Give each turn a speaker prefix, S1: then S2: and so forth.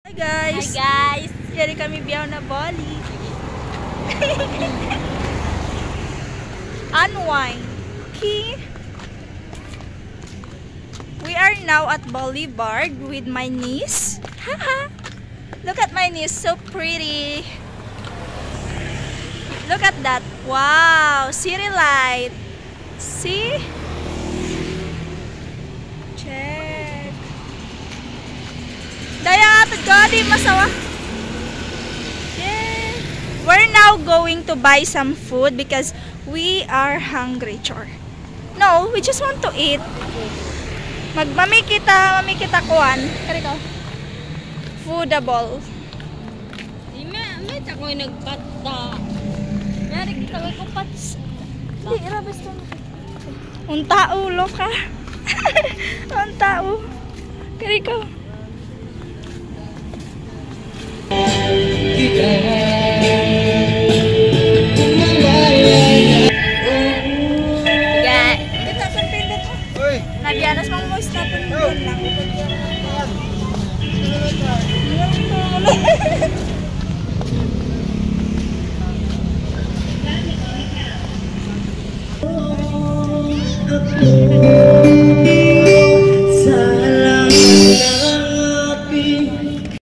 S1: Hi guys!
S2: Hi guys!
S1: Yari kami biyaw na Bali. Unwind. Okay. We are now at Boulevard with my niece. Haha! Look at my niece, so pretty. Look at that. Wow! City light. See? Check. Daya atad ko, di masawa. Yeah. We're now going to buy some food because we are hungry, chor. No, we just want to eat. Mami kita kuan. Kari ko. Foodable.
S2: May takoy nagpata. Yari kita ko pats.
S1: Hindi, irabas to. Untao, loka. Untao. Kari ko. Nabianas mong moist na pun lang.